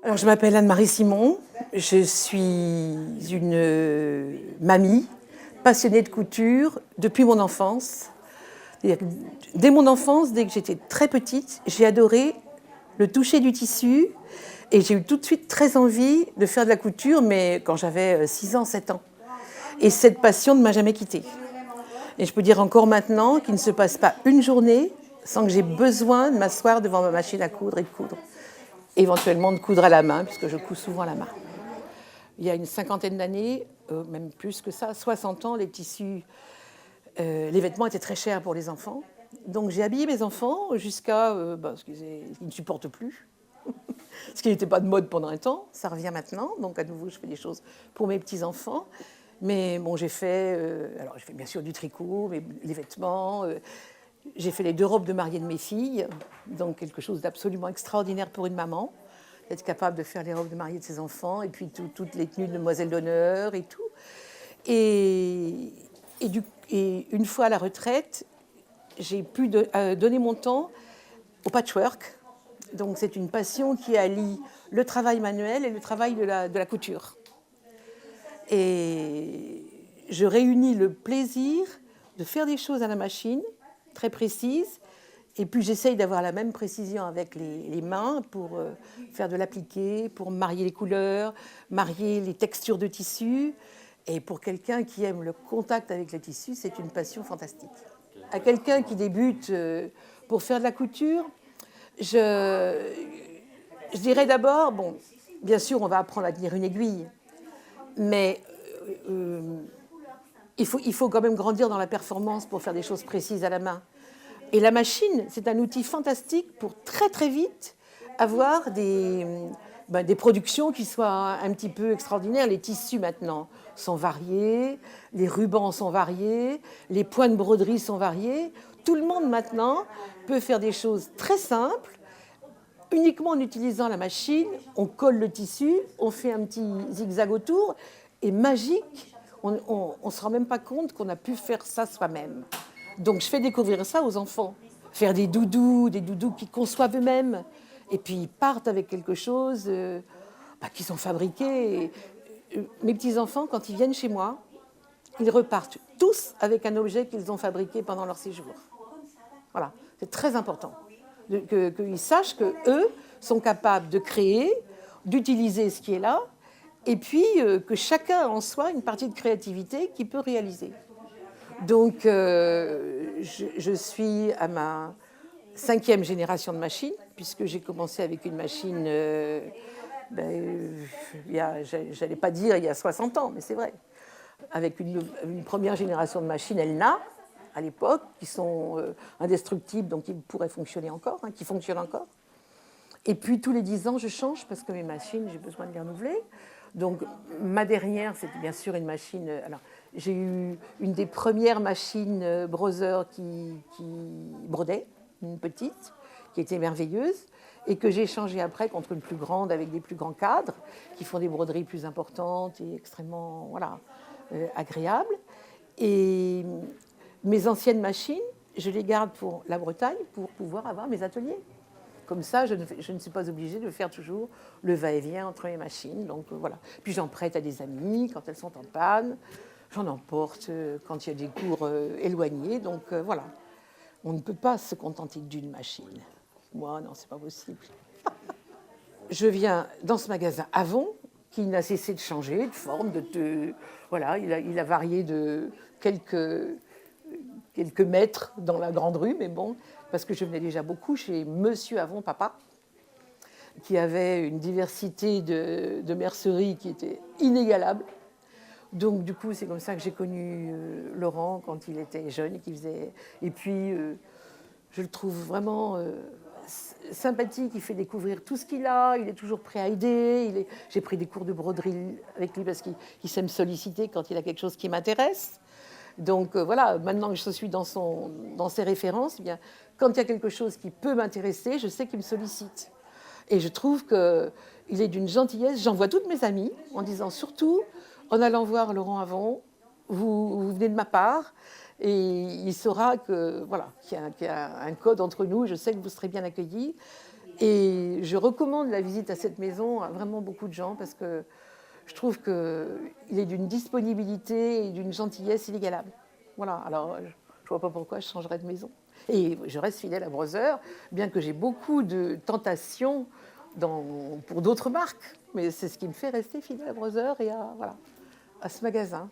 Alors, je m'appelle Anne-Marie Simon, je suis une mamie passionnée de couture depuis mon enfance. Dès mon enfance, dès que j'étais très petite, j'ai adoré le toucher du tissu et j'ai eu tout de suite très envie de faire de la couture, mais quand j'avais 6 ans, 7 ans. Et cette passion ne m'a jamais quittée. Et je peux dire encore maintenant qu'il ne se passe pas une journée sans que j'ai besoin de m'asseoir devant ma machine à coudre et de coudre. Éventuellement de coudre à la main, puisque je couds souvent à la main. Il y a une cinquantaine d'années, même plus que ça, 60 ans, les tissus, les vêtements étaient très chers pour les enfants. Donc j'ai habillé mes enfants jusqu'à ce qu'ils ne supportent plus. Ce qui n'était pas de mode pendant un temps, ça revient maintenant. Donc à nouveau, je fais des choses pour mes petits-enfants. Mais bon, j'ai fait bien sûr du tricot, les vêtements. J'ai fait les 2 robes de mariée de mes filles, donc quelque chose d'absolument extraordinaire pour une maman, d'être capable de faire les robes de mariée de ses enfants, et puis toutes les tenues de demoiselle d'honneur et tout. Et une fois à la retraite, j'ai pu donner mon temps au patchwork. Donc c'est une passion qui allie le travail manuel et le travail de la couture. Et je réunis le plaisir de faire des choses à la machine, très précises, et puis j'essaye d'avoir la même précision avec les mains pour faire de l'appliqué, pour marier les couleurs, marier les textures de tissu. Et pour quelqu'un qui aime le contact avec les tissus, c'est une passion fantastique. À quelqu'un qui débute pour faire de la couture, je dirais d'abord, bon, bien sûr, on va apprendre à tenir une aiguille, mais il faut quand même grandir dans la performance pour faire des choses précises à la main. Et la machine, c'est un outil fantastique pour très très vite avoir des productions qui soient un petit peu extraordinaires. Les tissus maintenant sont variés, les rubans sont variés, les points de broderie sont variés. Tout le monde maintenant peut faire des choses très simples, uniquement en utilisant la machine. On colle le tissu, on fait un petit zigzag autour, et magique, on ne se rend même pas compte qu'on a pu faire ça soi-même. Donc je fais découvrir ça aux enfants, faire des doudous qu'ils conçoivent eux-mêmes, et puis ils partent avec quelque chose qu'ils ont fabriqué. Mes petits-enfants, quand ils viennent chez moi, ils repartent tous avec un objet qu'ils ont fabriqué pendant leur séjour. Voilà, c'est très important qu'ils sachent qu'eux sont capables de créer, d'utiliser ce qui est là, et puis que chacun a en soi une partie de créativité qu'il peut réaliser. Donc, je suis à ma 5e génération de machines, puisque j'ai commencé avec une machine, j'allais pas dire il y a 60 ans, mais c'est vrai, avec une première génération de machines Elna, à l'époque, qui sont indestructibles, donc qui pourraient fonctionner encore, qui fonctionnent encore. Et puis, tous les 10 ans, je change, parce que mes machines, j'ai besoin de les renouveler. Donc, ma dernière, c'était bien sûr une machine... Alors, j'ai eu une des premières machines Brother qui brodait, une petite, qui était merveilleuse, et que j'ai changée après contre une plus grande, avec des plus grands cadres, qui font des broderies plus importantes et extrêmement agréables. Et mes anciennes machines, je les garde pour la Bretagne, pour pouvoir avoir mes ateliers. Comme ça, je ne suis pas obligée de faire toujours le va-et-vient entre les machines. Donc voilà. Puis j'en prête à des amis quand elles sont en panne. J'en emporte quand il y a des cours éloignés. Donc voilà. On ne peut pas se contenter d'une machine. Moi, non, c'est pas possible. Je viens dans ce magasin Avon, qui n'a cessé de changer de forme. Voilà, il a varié de quelques mètres dans la grande rue, mais bon, parce que je venais déjà beaucoup chez Monsieur Avon Papa, qui avait une diversité de merceries qui était inégalable. Donc du coup, c'est comme ça que j'ai connu Laurent quand il était jeune et qu'il faisait. Et puis, je le trouve vraiment sympathique. Il fait découvrir tout ce qu'il a. Il est toujours prêt à aider. J'ai pris des cours de broderie avec lui parce qu'il sait me solliciter quand il a quelque chose qui m'intéresse. Donc voilà, maintenant que je suis dans ses références, eh bien, quand il y a quelque chose qui peut m'intéresser, je sais qu'il me sollicite. Et je trouve qu'il est d'une gentillesse. J'envoie toutes mes amies en disant surtout, en allant voir Laurent Avon, vous venez de ma part, et il saura que, voilà, qu'il y a un code entre nous. Je sais que vous serez bien accueillis. Et je recommande la visite à cette maison à vraiment beaucoup de gens parce que je trouve qu'il est d'une disponibilité et d'une gentillesse inégalable. Voilà, alors je ne vois pas pourquoi je changerais de maison. Et je reste fidèle à Brother, bien que j'ai beaucoup de tentations pour d'autres marques. Mais c'est ce qui me fait rester fidèle à Brother et voilà, à ce magasin.